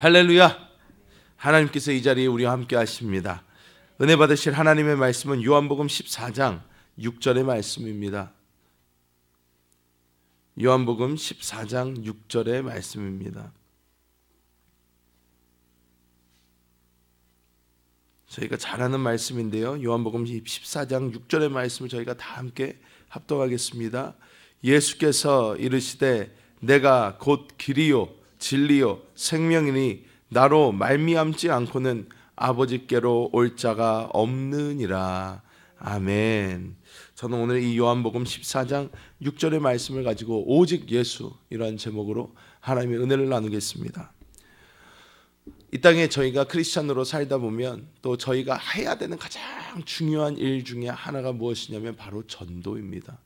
할렐루야. 하나님께서 이 자리에 우리와 함께 하십니다. 은혜 받으실 하나님의 말씀은 요한복음 14장 6절의 말씀입니다. 요한복음 14장 6절의 말씀입니다. 저희가 잘 아는 말씀인데요, 요한복음 14장 6절의 말씀을 저희가 다 함께 합독하겠습니다. 예수께서 이르시되 내가 곧 길이요 진리요 생명이니 나로 말미암지 않고는 아버지께로 올 자가 없느니라. 아멘. 저는 오늘 이 요한복음 14장 6절의 말씀을 가지고 오직 예수, 이러한 제목으로 하나님의 은혜를 나누겠습니다. 이 땅에 저희가 크리스찬으로 살다 보면 또 저희가 해야 되는 가장 중요한 일 중에 하나가 무엇이냐면 바로 전도입니다.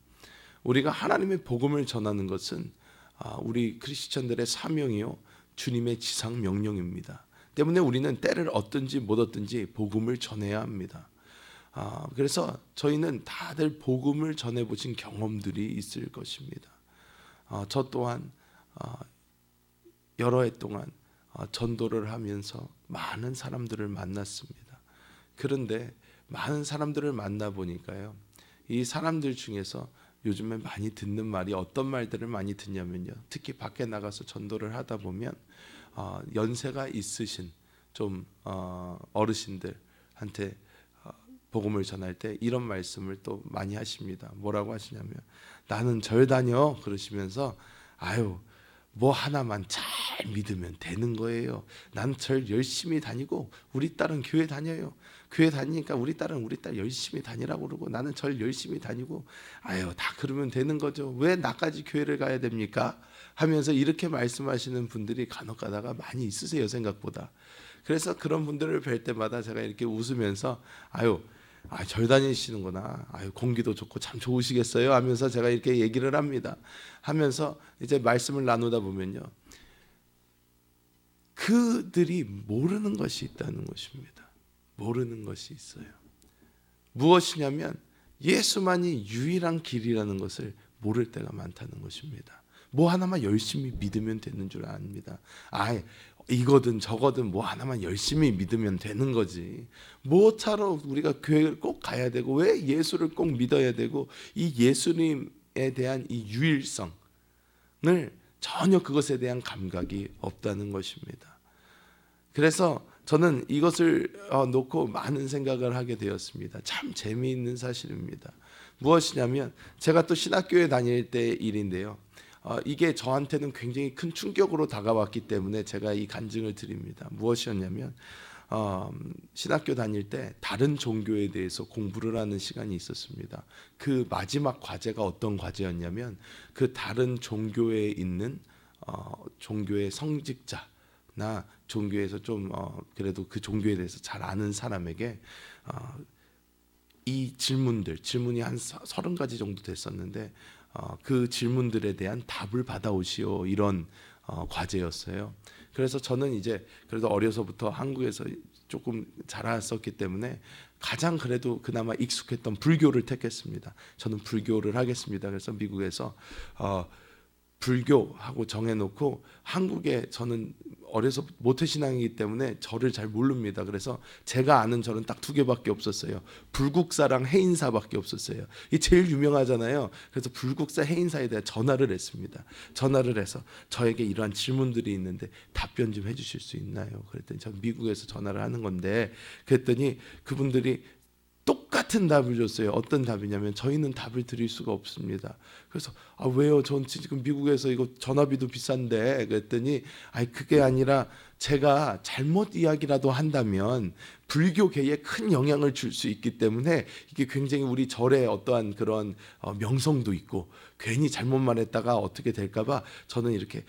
우리가 하나님의 복음을 전하는 것은 우리 크리스찬들의 사명이요 주님의 지상 명령입니다. 때문에 우리는 때를 얻든지 못 얻든지 복음을 전해야 합니다. 그래서 저희는 다들 복음을 전해보신 경험들이 있을 것입니다. 저 또한 여러 해 동안 전도를 하면서 많은 사람들을 만났습니다. 그런데 많은 사람들을 만나보니까요, 이 사람들 중에서 요즘에 많이 듣는 말이 어떤 말들을 많이 듣냐면요, 특히 밖에 나가서 전도를 하다 보면 연세가 있으신 좀 어르신들한테 복음을 전할 때 이런 말씀을 또 많이 하십니다. 뭐라고 하시냐면, 나는 절 다녀 그러시면서 아유 뭐 하나만 잘 믿으면 되는 거예요. 난 절 열심히 다니고 우리 딸은 교회 다녀요. 교회 다니니까 우리 딸 열심히 다니라고 그러고 나는 절 열심히 다니고 아유 다 그러면 되는 거죠. 왜 나까지 교회를 가야 됩니까? 하면서 이렇게 말씀하시는 분들이 간혹 가다가 많이 있으세요, 생각보다. 그래서 그런 분들을 뵐 때마다 제가 이렇게 웃으면서 절 다니시는구나. 공기도 좋고 참 좋으시겠어요 하면서 제가 이렇게 얘기를 합니다. 하면서 이제 말씀을 나누다 보면요, 그들이 모르는 것이 있다는 것입니다. 모르는 것이 있어요. 무엇이냐면 예수만이 유일한 길이라는 것을 모를 때가 많다는 것입니다. 뭐 하나만 열심히 믿으면 되는 줄 압니다. 이거든 저거든 뭐 하나만 열심히 믿으면 되는 거지. 뭐하러 우리가 교회를 꼭 가야 되고 왜 예수를 꼭 믿어야 되고 이 예수님에 대한 이 유일성을 전혀 그것에 대한 감각이 없다는 것입니다. 그래서 저는 이것을 놓고 많은 생각을 하게 되었습니다. 참 재미있는 사실입니다. 무엇이냐면 제가 또 신학교에 다닐 때 일인데요, 이게 저한테는 굉장히 큰 충격으로 다가왔기 때문에 제가 이 간증을 드립니다. 무엇이었냐면 신학교 다닐 때 다른 종교에 대해서 공부를 하는 시간이 있었습니다. 그 마지막 과제가 어떤 과제였냐면 그 다른 종교에 있는 종교의 성직자나 종교에서 좀 그래도 그 종교에 대해서 잘 아는 사람에게 이 질문이 한 30가지 정도 됐었는데 그 질문들에 대한 답을 받아오시오, 이런 과제였어요. 그래서 저는 이제 그래도 어려서부터 한국에서 조금 자랐었기 때문에 가장 그래도 그나마 익숙했던 불교를 택했습니다. 저는 불교를 하겠습니다. 그래서 미국에서 불교하고 정해놓고 한국에 저는 어려서 모태신앙이기 때문에 절을 잘 모릅니다. 그래서 제가 아는 절은 딱 2개밖에 없었어요. 불국사랑 해인사밖에 없었어요. 이 제일 유명하잖아요. 그래서 불국사 해인사에 대해 전화를 했습니다. 전화를 해서 저에게 이러한 질문들이 있는데 답변 좀 해주실 수 있나요? 그랬더니 전 미국에서 전화를 하는 건데, 그랬더니 그분들이 똑같은 답을 줬어요. 어떤 답이냐면 저희는 답을 드릴 수가 없습니다. 그래서 왜요? 전 지금 미국에서 이거 전화비도 비싼데. 그랬더니 그게 아니라 제가 잘못 이야기라도 한다면 불교계에 큰 영향을 줄 수 있기 때문에 이게 굉장히 우리 절에 어떠한 그런 명성도 있고 괜히 잘못 말했다가 어떻게 될까 봐 저는 이렇게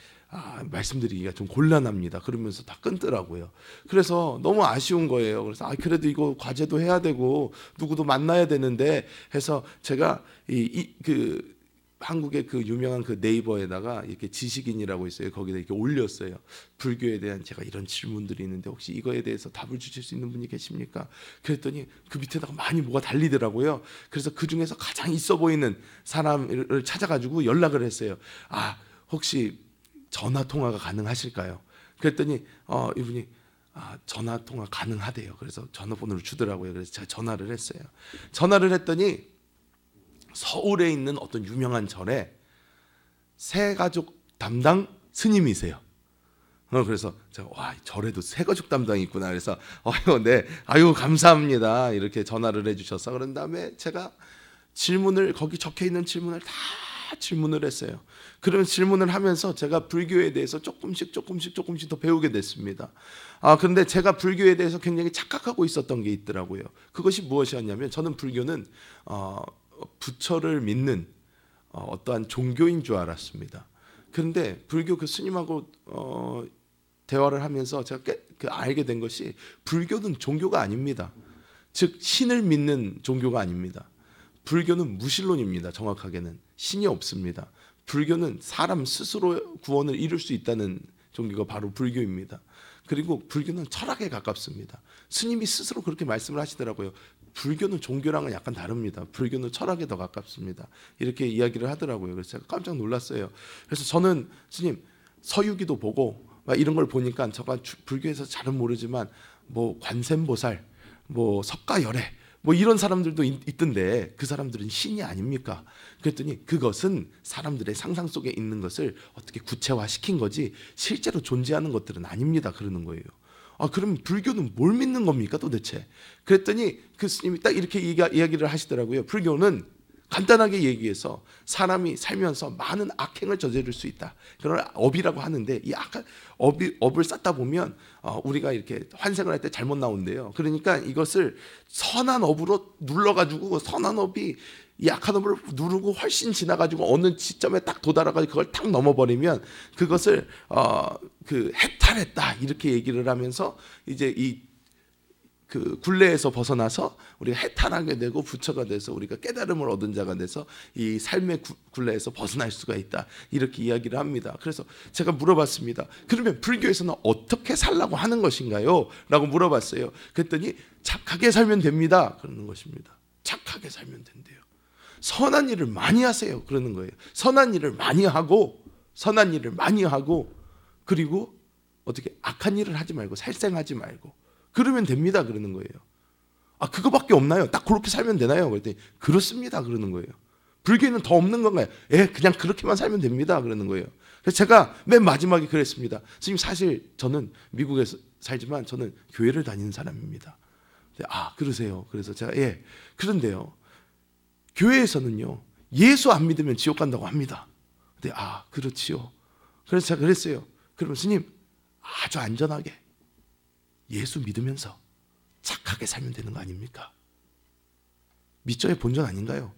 말씀드리기가 좀 곤란합니다. 그러면서 다 끊더라고요. 그래서 너무 아쉬운 거예요. 그래서 그래도 이거 과제도 해야 되고 누구도 만나야 되는데 해서 제가 그 한국의 그 유명한 그 네이버에다가 이렇게 지식인이라고 있어요. 거기다 이렇게 올렸어요. 불교에 대한 제가 이런 질문들이 있는데 혹시 이거에 대해서 답을 주실 수 있는 분이 계십니까? 그랬더니 그 밑에다가 많이 뭐가 달리더라고요. 그래서 그 중에서 가장 있어 보이는 사람을 찾아가지고 연락을 했어요. 혹시 전화 통화가 가능하실까요? 그랬더니 이분이 전화 통화 가능하대요. 그래서 전화번호를 주더라고요. 그래서 제가 전화를 했어요. 전화를 했더니 서울에 있는 어떤 유명한 절에 새가족 담당 스님이세요. 그래서 제가 절에도 새가족 담당이 있구나. 그래서 네, 감사합니다. 이렇게 전화를 해주셔서 그런 다음에 제가 거기 적혀 있는 질문을 다 질문을 했어요. 그런 질문을 하면서 제가 불교에 대해서 조금씩 더 배우게 됐습니다. 그런데 제가 불교에 대해서 굉장히 착각하고 있었던 게 있더라고요. 그것이 무엇이었냐면 저는 불교는 부처를 믿는 어떠한 종교인 줄 알았습니다. 그런데 불교 그 스님하고 대화를 하면서 제가 알게 된 것이 불교는 종교가 아닙니다. 즉 신을 믿는 종교가 아닙니다. 불교는 무신론입니다. 정확하게는 신이 없습니다. 불교는 사람 스스로 구원을 이룰 수 있다는 종교가 바로 불교입니다. 그리고 불교는 철학에 가깝습니다. 스님이 스스로 그렇게 말씀을 하시더라고요. 불교는 종교랑은 약간 다릅니다. 불교는 철학에 더 가깝습니다. 이렇게 이야기를 하더라고요. 그래서 제가 깜짝 놀랐어요. 그래서 저는 스님 서유기도 보고 막 이런 걸 보니까 제가 불교에서 잘은 모르지만 뭐 관세음보살, 뭐 석가열애 뭐 이런 사람들도 있던데 그 사람들은 신이 아닙니까? 그랬더니 그것은 사람들의 상상 속에 있는 것을 어떻게 구체화시킨 거지 실제로 존재하는 것들은 아닙니다. 그러는 거예요. 그럼 불교는 뭘 믿는 겁니까 도대체? 그랬더니 그 스님이 딱 이렇게 이야기를 하시더라고요. 불교는 간단하게 얘기해서 사람이 살면서 많은 악행을 저지를 수 있다. 그걸 업이라고 하는데 이 업을 쌓다 보면 우리가 이렇게 환생을 할 때 잘못 나온대요. 그러니까 이것을 선한 업으로 눌러가지고 선한 업이 이 악한 업을 누르고 훨씬 지나가지고 어느 지점에 딱 도달해가지고 그걸 탁 넘어버리면 그것을 해탈했다 이렇게 얘기를 하면서 이제 그 굴레에서 벗어나서 우리가 해탈하게 되고 부처가 돼서 우리가 깨달음을 얻은 자가 돼서 이 삶의 굴레에서 벗어날 수가 있다 이렇게 이야기를 합니다. 그래서 제가 물어봤습니다. 그러면 불교에서는 어떻게 살라고 하는 것인가요? 라고 물어봤어요. 그랬더니 착하게 살면 됩니다 그러는 것입니다. 착하게 살면 된대요. 선한 일을 많이 하세요 그러는 거예요. 선한 일을 많이 하고 그리고 어떻게 악한 일을 하지 말고 살생하지 말고 그러면 됩니다 그러는 거예요. 그거밖에 없나요? 딱 그렇게 살면 되나요? 그랬더니 그렇습니다 그러는 거예요. 불교에는 더 없는 건가요? 그냥 그렇게만 살면 됩니다 그러는 거예요. 그래서 제가 맨 마지막에 그랬습니다. 선생님 사실 저는 미국에서 살지만 저는 교회를 다니는 사람입니다. 그러세요. 그래서 제가 그런데요 교회에서는요 예수 안 믿으면 지옥 간다고 합니다. 근데 그렇지요. 그래서 제가 그랬어요. 그러면 스님 아주 안전하게 예수 믿으면서 착하게 살면 되는 거 아닙니까? 밑저의 본전 아닌가요?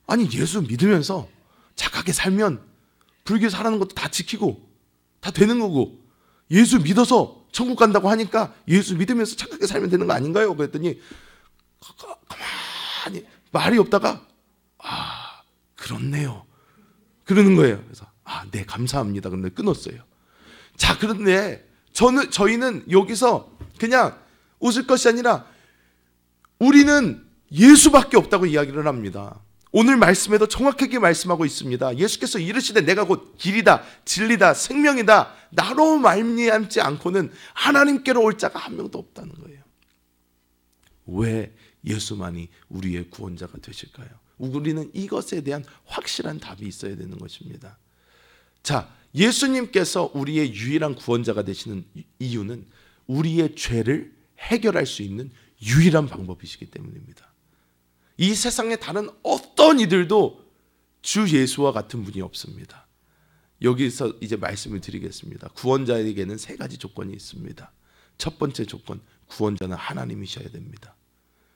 아니 예수 믿으면서 착하게 살면 불교에서 하라는 것도 다 지키고 다 되는 거고 예수 믿어서 천국 간다고 하니까 예수 믿으면서 착하게 살면 되는 거 아닌가요? 그랬더니 가만히 말이 없다가 그렇네요 그러는 거예요. 그래서 네 감사합니다. 근데 끊었어요. 자 그런데 저희는 여기서 그냥 웃을 것이 아니라 우리는 예수밖에 없다고 이야기를 합니다. 오늘 말씀에도 정확하게 말씀하고 있습니다. 예수께서 이르시되 내가 곧 길이다 진리다 생명이다 나로 말미암지 않고는 하나님께로 올 자가 한 명도 없다는 거예요. 왜 예수만이 우리의 구원자가 되실까요? 우리는 이것에 대한 확실한 답이 있어야 되는 것입니다. 자, 예수님께서 우리의 유일한 구원자가 되시는 이유는 우리의 죄를 해결할 수 있는 유일한 방법이시기 때문입니다. 이 세상에 다른 어떤 이들도 주 예수와 같은 분이 없습니다. 여기서 이제 말씀을 드리겠습니다. 구원자에게는 세 가지 조건이 있습니다. 첫 번째 조건, 구원자는 하나님이셔야 됩니다.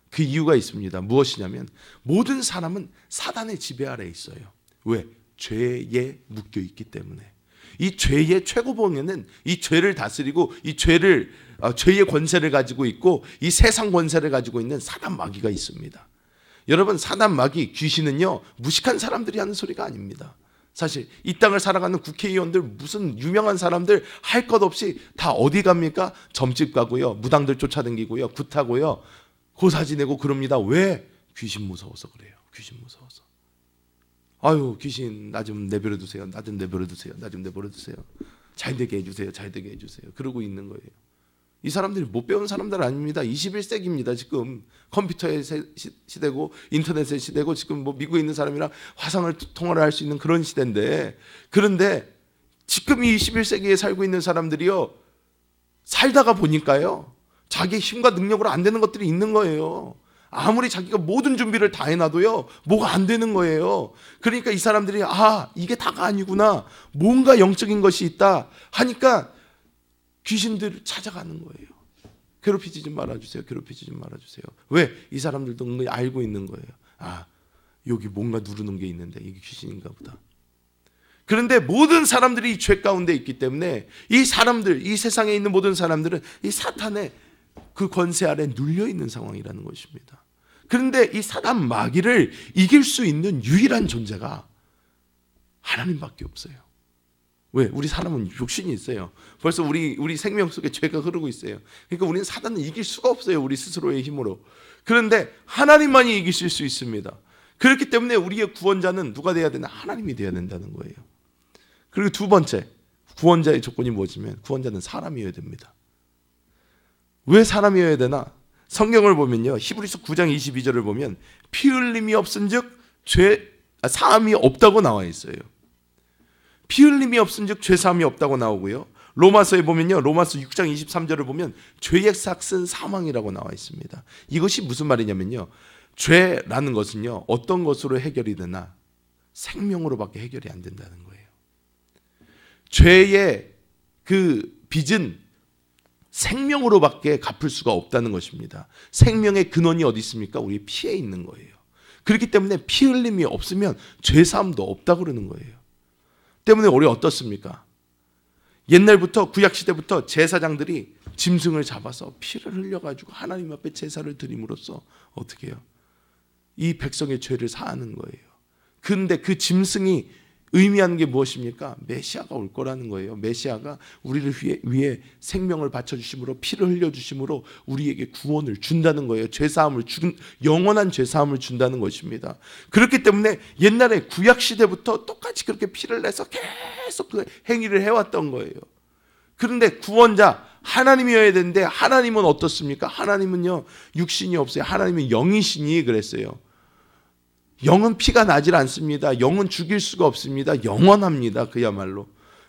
그 이유가 있습니다. 무엇이냐면 모든 사람은 사단의 지배 아래에 있어요. 왜? 죄에 묶여 있기 때문에. 이 죄의 최고봉에는 이 죄를 다스리고 이 죄의 권세를 가지고 있고 이 세상 권세를 가지고 있는 사단 마귀가 있습니다. 여러분 사단 마귀 귀신은요 무식한 사람들이 하는 소리가 아닙니다. 사실 이 땅을 살아가는 국회의원들 무슨 유명한 사람들 할 것 없이 다 어디 갑니까? 점집 가고요 무당들 쫓아다니고요 굿하고요 고사 지내고 그럽니다. 왜? 귀신 무서워서 그래요. 귀신 무서워서. 귀신 나 좀 내버려 두세요. 나 좀 내버려 두세요. 나 좀 내버려 두세요. 잘 되게 해주세요. 잘 되게 해주세요. 그러고 있는 거예요. 이 사람들이 못 배운 사람들 아닙니다. 21세기입니다. 지금 컴퓨터의 시대고 인터넷의 시대고 지금 뭐 미국에 있는 사람이랑 화상을 통화를 할 수 있는 그런 시대인데, 그런데 지금 이 21세기에 살고 있는 사람들이요, 살다가 보니까요 자기 힘과 능력으로 안 되는 것들이 있는 거예요. 아무리 자기가 모든 준비를 다 해놔도요 뭐가 안 되는 거예요. 그러니까 이 사람들이 이게 다가 아니구나, 뭔가 영적인 것이 있다 하니까 귀신들을 찾아가는 거예요. 괴롭히지 좀 말아주세요. 괴롭히지 좀 말아주세요. 왜? 이 사람들도 은근히 알고 있는 거예요. 여기 뭔가 누르는 게 있는데 이게 귀신인가 보다. 그런데 모든 사람들이 이 죄 가운데 있기 때문에 이 사람들, 이 세상에 있는 모든 사람들은 이 사탄의 그 권세 아래 눌려 있는 상황이라는 것입니다. 그런데 이 사단 마귀를 이길 수 있는 유일한 존재가 하나님밖에 없어요. 왜? 우리 사람은 육신이 있어요. 벌써 우리 생명 속에 죄가 흐르고 있어요. 그러니까 우리는 사단을 이길 수가 없어요. 우리 스스로의 힘으로. 그런데 하나님만이 이기실 수 있습니다. 그렇기 때문에 우리의 구원자는 누가 돼야 되나? 하나님이 돼야 된다는 거예요. 그리고 두 번째, 구원자의 조건이 뭐지만 구원자는 사람이어야 됩니다. 왜 사람이어야 되나? 성경을 보면요, 히브리서 9장 22절을 보면 피 흘림이 없은즉 사함이 없다고 나와 있어요. 피 흘림이 없은즉 죄 사함이 없다고 나오고요. 로마서에 보면요, 로마서 6장 23절을 보면 죄의 삭은 사망이라고 나와 있습니다. 이것이 무슨 말이냐면요, 죄라는 것은요 어떤 것으로 해결이 되나? 생명으로밖에 해결이 안 된다는 거예요. 죄의 그 빚은 생명으로밖에 갚을 수가 없다는 것입니다. 생명의 근원이 어디 있습니까? 우리 피에 있는 거예요. 그렇기 때문에 피 흘림이 없으면 죄 사함도 없다고 그러는 거예요. 때문에 우리 어떻습니까? 옛날부터 구약 시대부터 제사장들이 짐승을 잡아서 피를 흘려가지고 하나님 앞에 제사를 드림으로써 어떻게 해요? 이 백성의 죄를 사하는 거예요. 그런데 그 짐승이 의미하는 게 무엇입니까? 메시아가 올 거라는 거예요. 메시아가 우리를 위해 생명을 바쳐주심으로, 피를 흘려주심으로 우리에게 구원을 준다는 거예요. 영원한 죄사함을 준다는 것입니다. 그렇기 때문에 옛날에 구약시대부터 똑같이 그렇게 피를 내서 계속 그 행위를 해왔던 거예요. 그런데 구원자 하나님이어야 되는데, 하나님은 어떻습니까? 하나님은요 육신이 없어요. 하나님은 영이시니 그랬어요. 영은 피가 나질 않습니다. 영은 죽일 수가 없습니다. 영원합니다. 그야말로.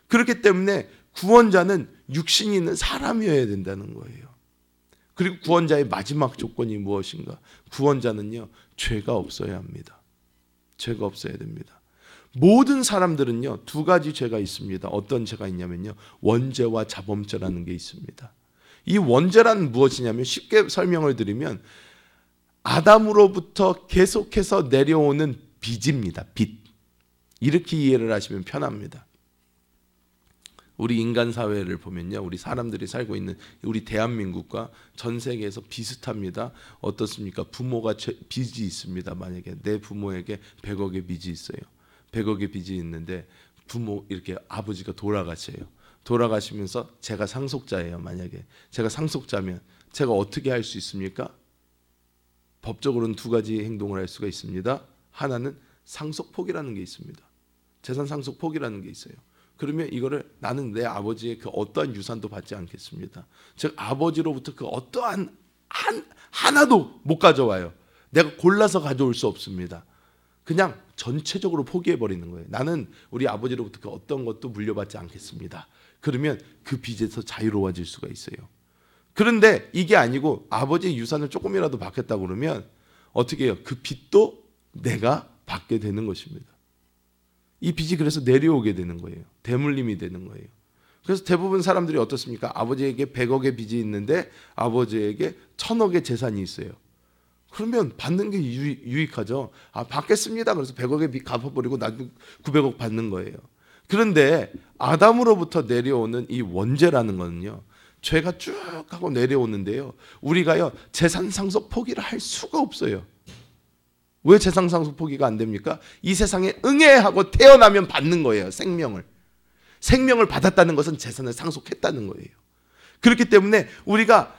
그렇기 때문에 구원자는 육신이 있는 사람이어야 된다는 거예요. 그리고 구원자의 마지막 조건이 무엇인가? 구원자는요 죄가 없어야 합니다. 죄가 없어야 됩니다. 모든 사람들은요 두 가지 죄가 있습니다. 어떤 죄가 있냐면요, 원죄와 자범죄라는 게 있습니다. 이 원죄란 무엇이냐면, 쉽게 설명을 드리면 아담으로부터 계속해서 내려오는 빚입니다. 빚. 이렇게 이해를 하시면 편합니다. 우리 인간 사회를 보면요, 우리 사람들이 살고 있는 우리 대한민국과 전 세계에서 비슷합니다. 어떻습니까? 부모가 빚이 있습니다. 만약에 내 부모에게 100억의 빚이 있어요. 100억의 빚이 있는데 이렇게 아버지가 돌아가셔요. 돌아가시면서 제가 상속자예요. 만약에 제가 상속자면 제가 어떻게 할 수 있습니까? 법적으로는 두 가지 행동을 할 수가 있습니다. 하나는 상속폭이라는 게 있습니다. 재산 상속폭이라는 게 있어요. 그러면 이거를 나는 내 아버지의 그 어떠한 유산도 받지 않겠습니다. 즉 아버지로부터 그 어떠한 하나도 못 가져와요. 내가 골라서 가져올 수 없습니다. 그냥 전체적으로 포기해버리는 거예요. 나는 우리 아버지로부터 그 어떤 것도 물려받지 않겠습니다. 그러면 그 빚에서 자유로워질 수가 있어요. 그런데 이게 아니고 아버지의 유산을 조금이라도 받겠다고 그러면 어떻게 해요? 그 빚도 내가 받게 되는 것입니다. 이 빚이 그래서 내려오게 되는 거예요. 대물림이 되는 거예요. 그래서 대부분 사람들이 어떻습니까? 아버지에게 100억의 빚이 있는데 아버지에게 1000억의 재산이 있어요. 그러면 받는 게 유익하죠. 받겠습니다. 그래서 100억의 빚 갚아버리고 나중에 900억 받는 거예요. 그런데 아담으로부터 내려오는 이 원죄라는 거는요, 죄가 쭉 하고 내려오는데요, 우리가요 재산 상속 포기를 할 수가 없어요. 왜 재산 상속 포기가 안 됩니까? 이 세상에 응애하고 태어나면 받는 거예요. 생명을 받았다는 것은 재산을 상속했다는 거예요. 그렇기 때문에 우리가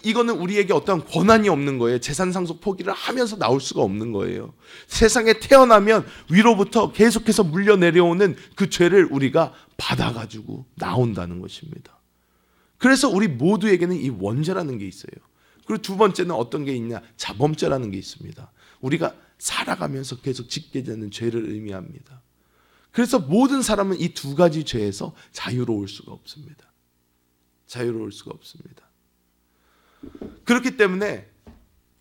이거는 우리에게 어떠한 권한이 없는 거예요. 재산 상속 포기를 하면서 나올 수가 없는 거예요. 세상에 태어나면 위로부터 계속해서 물려 내려오는 그 죄를 우리가 받아가지고 나온다는 것입니다. 그래서 우리 모두에게는 이 원죄라는 게 있어요. 그리고 두 번째는 어떤 게 있냐? 자범죄라는 게 있습니다. 우리가 살아가면서 계속 짓게 되는 죄를 의미합니다. 그래서 모든 사람은 이 두 가지 죄에서 자유로울 수가 없습니다. 자유로울 수가 없습니다. 그렇기 때문에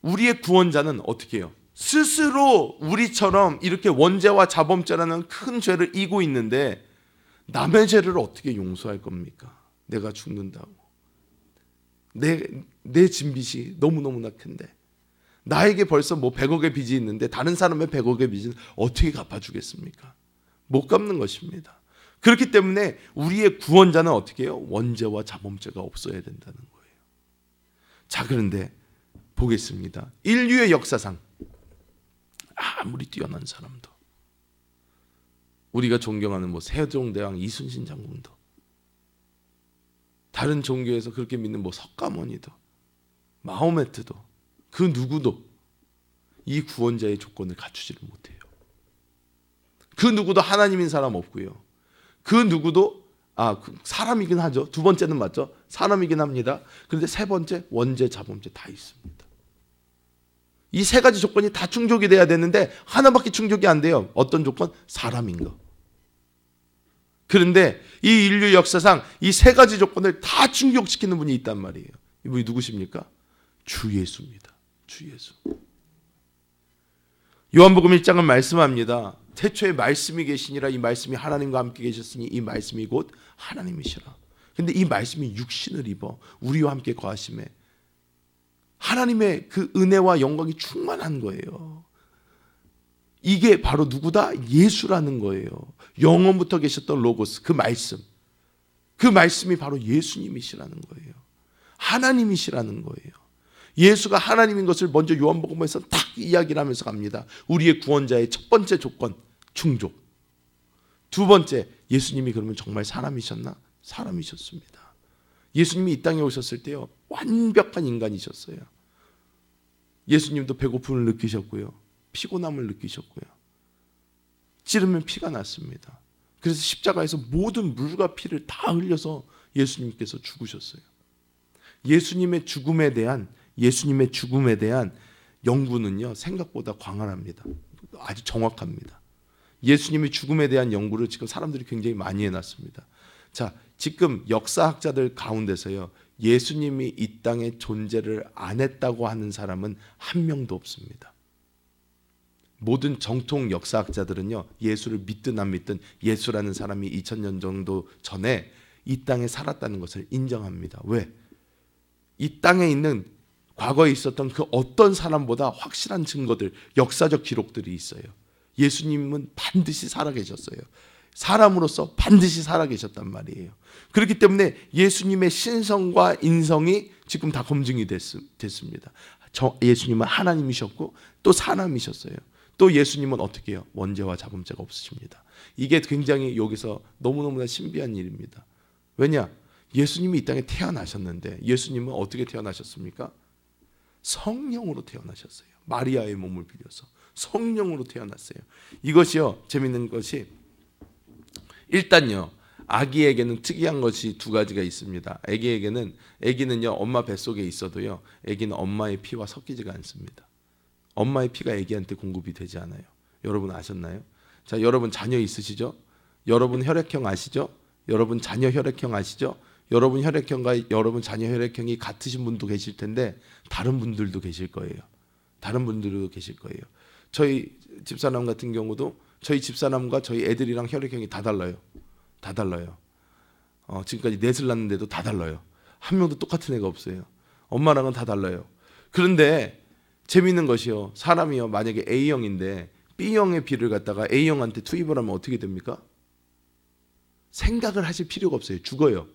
우리의 구원자는 어떻게 해요? 스스로 우리처럼 이렇게 원죄와 자범죄라는 큰 죄를 이고 있는데 남의 죄를 어떻게 용서할 겁니까? 내가 죽는다고. 내 진빚이 너무너무나 큰데 나에게 벌써 뭐 100억의 빚이 있는데 다른 사람의 100억의 빚은 어떻게 갚아주겠습니까? 못 갚는 것입니다. 그렇기 때문에 우리의 구원자는 어떻게 해요? 원죄와 자범죄가 없어야 된다는 거예요. 자, 그런데 보겠습니다. 인류의 역사상 아무리 뛰어난 사람도, 우리가 존경하는 뭐 세종대왕 이순신 장군도, 다른 종교에서 그렇게 믿는 뭐 석가모니도, 마호메트도, 그 누구도 이 구원자의 조건을 갖추지를 못해요. 그 누구도 하나님인 사람 없고요. 그 누구도 사람이긴 하죠. 두 번째는 맞죠. 사람이긴 합니다. 그런데 세 번째 원죄, 자범죄 다 있습니다. 이 세 가지 조건이 다 충족이 돼야 되는데 하나밖에 충족이 안 돼요. 어떤 조건? 사람인 거. 그런데 이 인류 역사상 이 세 가지 조건을 다 충족시키는 분이 있단 말이에요. 이분이 누구십니까? 주 예수입니다. 주 예수. 요한복음 1장은 말씀합니다. 태초에 말씀이 계시니라. 이 말씀이 하나님과 함께 계셨으니 이 말씀이 곧 하나님이시라. 근데 이 말씀이 육신을 입어 우리와 함께 거하심에 하나님의 그 은혜와 영광이 충만한 거예요. 이게 바로 누구다? 예수라는 거예요. 영원부터 계셨던 로고스, 그 말씀. 그 말씀이 바로 예수님이시라는 거예요. 하나님이시라는 거예요. 예수가 하나님인 것을 먼저 요한복음에서 딱 이야기를 하면서 갑니다. 우리의 구원자의 첫 번째 조건, 충족. 두 번째, 예수님이 그러면 정말 사람이셨나? 사람이셨습니다. 예수님이 이 땅에 오셨을 때요, 완벽한 인간이셨어요. 예수님도 배고픔을 느끼셨고요, 피곤함을 느끼셨고요, 찌르면 피가 났습니다. 그래서 십자가에서 모든 물과 피를 다 흘려서 예수님께서 죽으셨어요. 예수님의 죽음에 대한 연구는요, 생각보다 광활합니다. 아주 정확합니다. 예수님의 죽음에 대한 연구를 지금 사람들이 굉장히 많이 해놨습니다. 자, 지금 역사학자들 가운데서요, 예수님이 이 땅에 존재를 안 했다고 하는 사람은 한 명도 없습니다. 모든 정통 역사학자들은요, 예수를 믿든 안 믿든 예수라는 사람이 2000년 정도 전에 이 땅에 살았다는 것을 인정합니다. 왜? 이 땅에 있는 과거에 있었던 그 어떤 사람보다 확실한 증거들, 역사적 기록들이 있어요. 예수님은 반드시 살아계셨어요. 사람으로서 반드시 살아계셨단 말이에요. 그렇기 때문에 예수님의 신성과 인성이 지금 다 검증이 됐습니다. 예수님은 하나님이셨고 또 사람이셨어요. 또 예수님은 어떻게 해요? 원죄와 자범죄가 없으십니다. 이게 굉장히 여기서 너무너무나 신비한 일입니다. 왜냐? 예수님이 이 땅에 태어나셨는데 예수님은 어떻게 태어나셨습니까? 성령으로 태어나셨어요. 마리아의 몸을 빌려서 성령으로 태어났어요. 이것이요, 재밌는 것이, 일단요, 아기에게는 특이한 것이 두 가지가 있습니다. 아기는요, 엄마 뱃속에 있어도요, 아기는 엄마의 피와 섞이지가 않습니다. 엄마의 피가 아기한테 공급이 되지 않아요. 여러분 아셨나요? 자, 여러분 자녀 있으시죠? 여러분 혈액형 아시죠? 여러분 자녀 혈액형 아시죠? 여러분 혈액형과 여러분 자녀 혈액형이 같으신 분도 계실 텐데 다른 분들도 계실 거예요. 다른 분들도 계실 거예요. 저희 집사람 같은 경우도 저희 집사람과 저희 애들이랑 혈액형이 다 달라요. 다 달라요. 지금까지 넷을 낳는데도 다 달라요. 한 명도 똑같은 애가 없어요. 엄마랑은 다 달라요. 그런데 재밌는 것이요, 사람이요, 만약에 A형인데 B형의 피를 갖다가 A형한테 투입을 하면 어떻게 됩니까? 생각을 하실 필요가 없어요. 죽어요.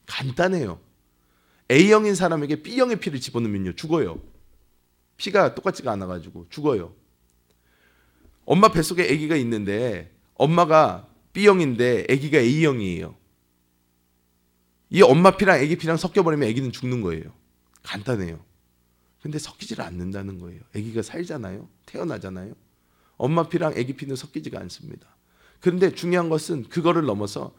간단해요. A형인 사람에게 B형의 피를 집어넣으면요, 죽어요. 피가 똑같지가 않아가지고 죽어요. 엄마 뱃속에 아기가 있는데 엄마가 B형인데 아기가 A형이에요. 이 엄마 피랑 아기 피랑 섞여버리면 아기는 죽는 거예요. 간단해요. 근데 섞이질 않는다는 거예요. 아기가 살잖아요. 태어나잖아요. 엄마 피랑 아기 피는 섞이지가 않습니다. 그런데 중요한 것은 그거를 넘어서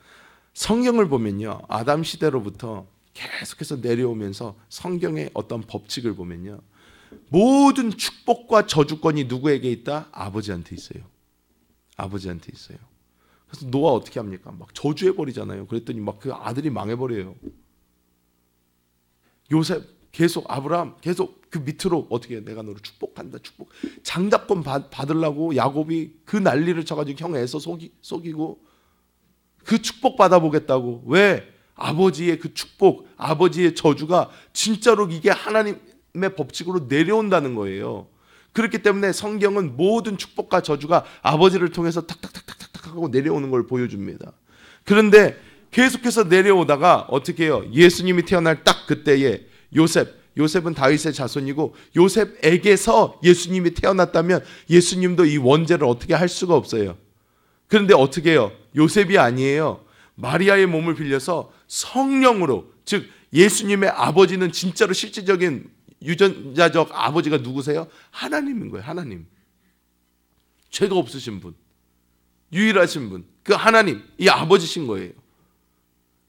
성경을 보면요, 아담 시대로부터 계속해서 내려오면서 성경의 어떤 법칙을 보면요, 모든 축복과 저주권이 누구에게 있다? 아버지한테 있어요. 아버지한테 있어요. 그래서 노아 어떻게 합니까? 막 저주해버리잖아요. 그랬더니 막 그 아들이 망해버려요. 요셉 계속, 아브라함 계속 그 밑으로 어떻게 해? 내가 너를 축복한다, 축복. 장자권 받으려고 야곱이 그 난리를 쳐가지고 형 에서 속이고 그 축복 받아보겠다고. 왜? 아버지의 그 축복, 아버지의 저주가 진짜로 이게 하나님의 법칙으로 내려온다는 거예요. 그렇기 때문에 성경은 모든 축복과 저주가 아버지를 통해서 탁탁탁탁탁 하고 내려오는 걸 보여줍니다. 그런데 계속해서 내려오다가 어떻게 해요? 예수님이 태어날 딱 그때에 요셉은 다윗의 자손이고 요셉에게서 예수님이 태어났다면 예수님도 이 원죄를 어떻게 할 수가 없어요. 그런데 어떻게 해요? 요셉이 아니에요. 마리아의 몸을 빌려서 성령으로, 즉 예수님의 아버지는 진짜로 실질적인 유전자적 아버지가 누구세요? 하나님인 거예요. 하나님. 죄가 없으신 분, 유일하신 분, 그 하나님, 이 아버지신 거예요.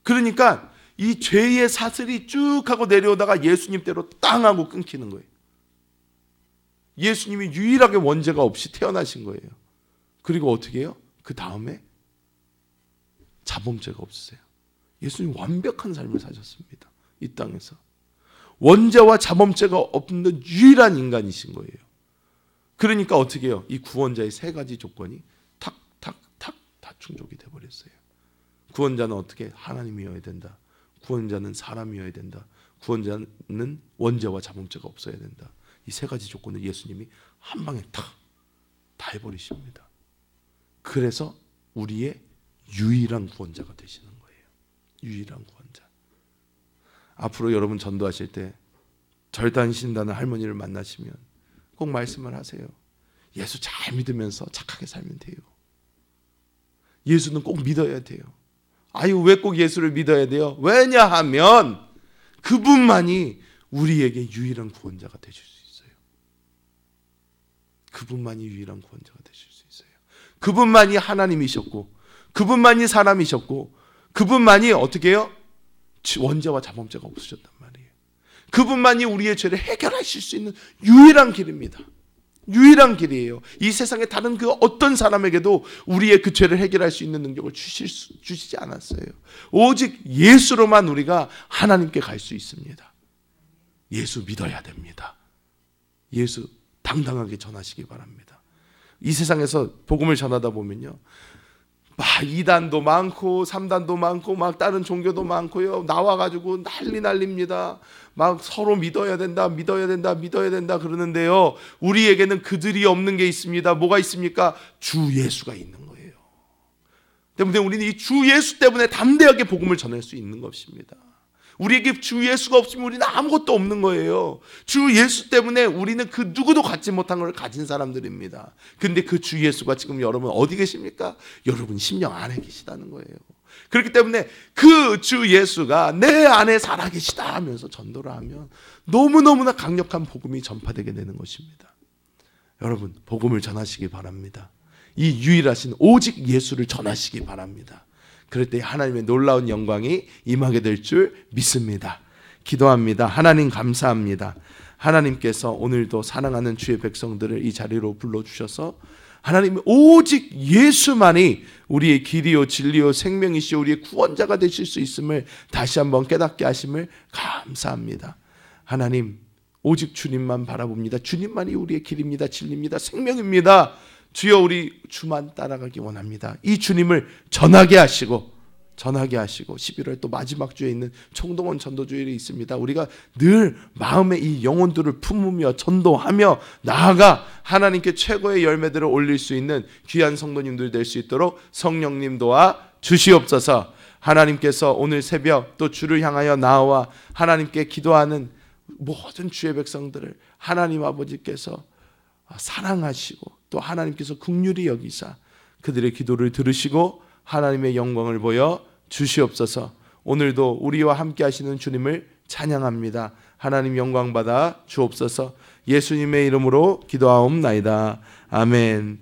그러니까 이 죄의 사슬이 쭉 하고 내려오다가 예수님 때로 땅 하고 끊기는 거예요. 예수님이 유일하게 원죄가 없이 태어나신 거예요. 그리고 어떻게 해요? 그 다음에 자범죄가 없으세요. 예수님 완벽한 삶을 사셨습니다. 이 땅에서. 원죄와 자범죄가 없는 유일한 인간이신 거예요. 그러니까 어떻게 해요? 이 구원자의 세 가지 조건이 탁탁탁 다 충족이 돼버렸어요. 구원자는 어떻게? 하나님이어야 된다. 구원자는 사람이어야 된다. 구원자는 원죄와 자범죄가 없어야 된다. 이 세 가지 조건을 예수님이 한 방에 다 해버리십니다. 그래서 우리의 유일한 구원자가 되시는 거예요. 유일한 구원자. 앞으로 여러분 전도하실 때 절단신다는 할머니를 만나시면 꼭 말씀을 하세요. 예수 잘 믿으면서 착하게 살면 돼요. 예수는 꼭 믿어야 돼요. 아유, 왜 꼭 예수를 믿어야 돼요? 왜냐하면 그분만이 우리에게 유일한 구원자가 되실 수 있어요. 그분만이 유일한 구원자가 되실 수 있어요. 그분만이 하나님이셨고, 그분만이 사람이셨고, 그분만이 어떻게 해요? 원죄와 자범죄가 없으셨단 말이에요. 그분만이 우리의 죄를 해결하실 수 있는 유일한 길입니다. 유일한 길이에요. 이 세상에 다른 그 어떤 사람에게도 우리의 그 죄를 해결할 수 있는 능력을 주시지 않았어요. 오직 예수로만 우리가 하나님께 갈 수 있습니다. 예수 믿어야 됩니다. 예수 당당하게 전하시기 바랍니다. 이 세상에서 복음을 전하다 보면요, 막 2단도 많고 3단도 많고 막 다른 종교도 많고요, 나와가지고 난립니다. 막 서로 믿어야 된다 그러는데요, 우리에게는 그들이 없는 게 있습니다. 뭐가 있습니까? 주 예수가 있는 거예요. 때문에 우리는 이 주 예수 때문에 담대하게 복음을 전할 수 있는 것입니다. 우리에게 주 예수가 없으면 우리는 아무것도 없는 거예요. 주 예수 때문에 우리는 그 누구도 갖지 못한 걸 가진 사람들입니다. 근데 그 주 예수가 지금 여러분 어디 계십니까? 여러분 심령 안에 계시다는 거예요. 그렇기 때문에 그 주 예수가 내 안에 살아계시다 하면서 전도를 하면 너무너무나 강력한 복음이 전파되게 되는 것입니다. 여러분, 복음을 전하시기 바랍니다. 이 유일하신 오직 예수를 전하시기 바랍니다. 그럴 때 하나님의 놀라운 영광이 임하게 될 줄 믿습니다. 기도합니다. 하나님 감사합니다. 하나님께서 오늘도 사랑하는 주의 백성들을 이 자리로 불러주셔서 하나님 오직 예수만이 우리의 길이요 진리요 생명이시요 우리의 구원자가 되실 수 있음을 다시 한번 깨닫게 하심을 감사합니다. 하나님, 오직 주님만 바라봅니다. 주님만이 우리의 길입니다. 진리입니다. 생명입니다. 주여, 우리 주만 따라가기 원합니다. 이 주님을 전하게 하시고 11월 또 마지막 주에 있는 총동원 전도주일이 있습니다. 우리가 늘 마음에 이 영혼들을 품으며 전도하며 나아가 하나님께 최고의 열매들을 올릴 수 있는 귀한 성도님들 될 수 있도록 성령님 도와 주시옵소서. 하나님께서 오늘 새벽 또 주를 향하여 나와 하나님께 기도하는 모든 주의 백성들을 하나님 아버지께서 사랑하시고 또 하나님께서 긍휼히 여기사 그들의 기도를 들으시고 하나님의 영광을 보여 주시옵소서. 오늘도 우리와 함께 하시는 주님을 찬양합니다. 하나님 영광 받아 주옵소서. 예수님의 이름으로 기도하옵나이다. 아멘.